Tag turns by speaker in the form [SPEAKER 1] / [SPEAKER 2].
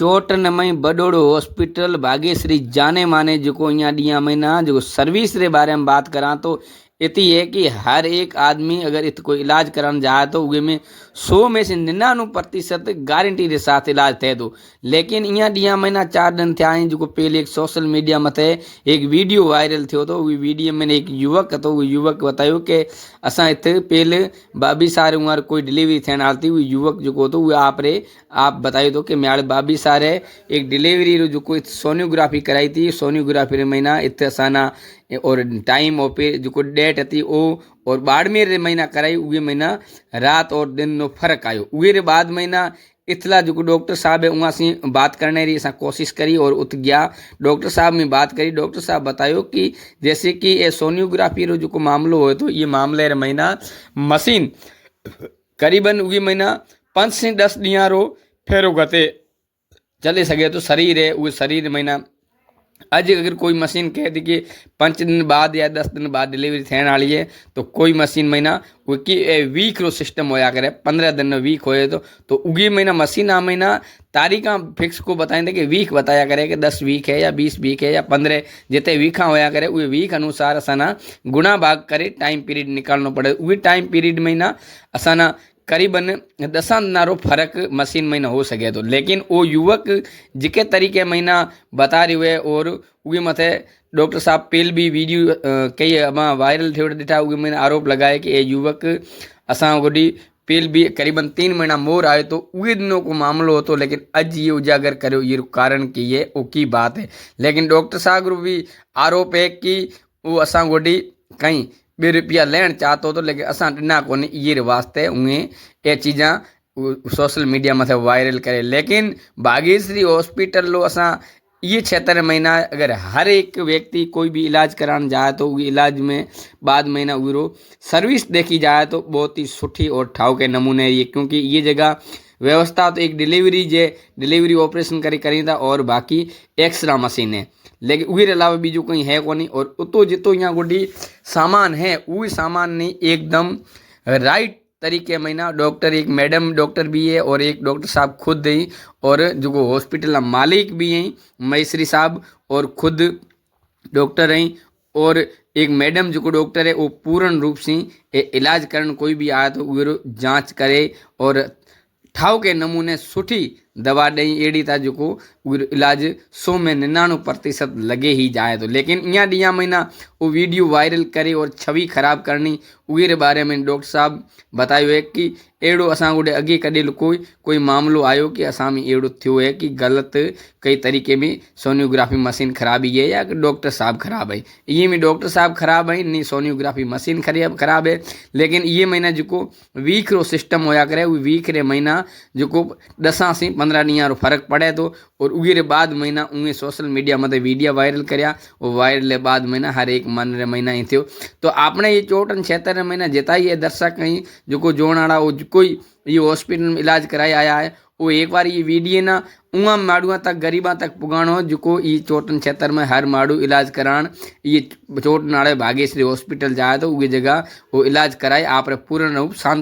[SPEAKER 1] चोटन में बडोड़ो हॉस्पिटल भाग्यश्री जाने माने जो अँ ॾींहं महीना जो सर्विस रे बारे में बात करा तो इतनी है कि हर एक आदमी अगर इत कोई इलाज कराने जाए तो उहे में 100 में से 99% गारंटी के साथ इलाज थे तो। लेकिन इं ॾींहं महीना 4 दिन थे जो पहले एक सोशल मीडिया मथे एक वीडियो वायरल थो तो उस वीडियो में एक युवक तो युवक बतायो कि असा इतने पहले बाबी सार उमार कोई डिलीवरी थियण आल थी। युवक जो तो आप बतायो तो कि म्याल बाबी सारे एक डिलीवरी रो जो सोनियोग्राफी कराई थी। सोनियोग्राफी रे महीना इतने असाना और टाइम और पे जो डेट थी वो और बाड़मेर रे महीना कराई उहे महीना रात और दिन नो फर्क आयो। उहे रे बाद महीना इतला जो डॉक्टर साहब है वहाँ से बात करने री असा कोशिश करी और उत गया डॉक्टर साहब में बात करी। डॉक्टर साहब बतायो कि जैसे कि ये सोनियोग्राफी रो जो मामलो हो तो ये मामले रे महीना मशीन करीबन उहे महीना 5 से 10 ॾींहं रो फेरो गते चले सके तो शरीर है वो शरीर महीना अज अगर कोई मशीन कह दी कि 5 दिन बाद या 10 दिन बाद डिलीवरी थियण वाली है तो कोई मशीन महीना वो की वीक रो सिस्टम होया करे 15 दिन में वीक होए तो उगे महीना मशीन आ महीना तारीखा फिक्स को बताएंगे कि वीक बताया करे कि 10 वीक है या 20 वीक है या 15 जिते वीखा होया करे उहे वीक अनुसार असाना गुणा भाग करे टाइम पीरियड निकालना पड़े। उहे टाइम पीरियड महीना असाना करीबन 10 दिनारो फर्क मशीन महीना हो सके तो। लेकिन वो युवक जिके तरीके महीना बता रही हुए और उगे मथे डॉक्टर साहब पेल भी वीडियो कई अमां वायरल थे दिठा उगे महीना आरोप लगाए कि ये युवक असां गोडी पेल भी करीबन 3 महीना मोर आए तो उहे दिनों को मामलो होतो। लेकिन अज ये उजागर करो ये कारण की ये ओकी बात है। लेकिन डॉक्टर साहब रो भी आरोप है कि वो असां गोडी कहीं 2 रुपया लैण चाहतो तो लेकिन असां ॾिना कोन्हे ये वास्ते उहे ये चीज़ा सोशल मीडिया मथे वायरल करे। लेकिन भाग्यश्री हॉस्पिटल लो असां ये 76 महीना अगर हर एक व्यक्ति कोई भी इलाज कराने जाए तो वो इलाज में बाद महीना वो सर्विस देखी जाए तो बहुत ही सुठी और ठाव के नमूने ये क्योंकि ये जगह व्यवस्था तो एक डिलीवरी ऑपरेशन करी था और बाकी एक्सरा मशीन है। लेकिन उही अलावा बीजू कहीं है कोनी और उतो जितो यहाँ गोडी सामान है वही सामान नहीं एकदम राइट तरीके महीना डॉक्टर एक मैडम डॉक्टर भी है और एक डॉक्टर साहब खुद ही और जो हॉस्पिटल मालिक भी हैं महेश्वरी साहब और खुद डॉक्टर हैं और एक मैडम जो डॉक्टर है वो पूर्ण रूप से इलाज करने कोई भी आया तो वो जांच करे और ठाव के नमूने सुठी दवा ॾेई अड़ी था जो इलाज 100 में 99% लगे ही जाए तो। लेकिन इं ॾींहं महीना वो वीडियो वायरल करे और छवि ख़राब करनी उहे रे बारे में डॉक्टर साहब बतायो है कि अड़ो असां गोॾे अगे कॾहिं कोई मामलो आयो कि असां में अड़ो थियो है कि गलत कई तरीके में सोनियोग्राफी मशीन खराबी है या डॉक्टर साहब खराब है। ये में डॉक्टर साहब खराब है नहीं सोनियोग्राफी मशीन खराब है। लेकिन ये महीना जो वीक रो सिस्टम होया करे वो वीक रे महीना जो 10 से 15 ॾींहं रो फर्क पड़े तो और उगे रे बाद महीना उहे सोशल मीडिया मत वीडियो वायरल करया और वायरल रे बाद महीना हर एक मन रे महीना ही थियो। तो आपने ये 74 महीना जिता ये दर्शक कहीं जो जोड़ वाला वो कोई ये हॉस्पिटल में इलाज कराए आया है वो एक बार ये वीडियो ना उहाँ माड़ुआ तक गरीबा तक पुगाणो जो ये 74 में हर माड़ू इलाज करान ये चोट नाड़े भाग्यश्री हॉस्पिटल जाए तो उस जगह वो इलाज कराए आप पूर्ण रूप शांत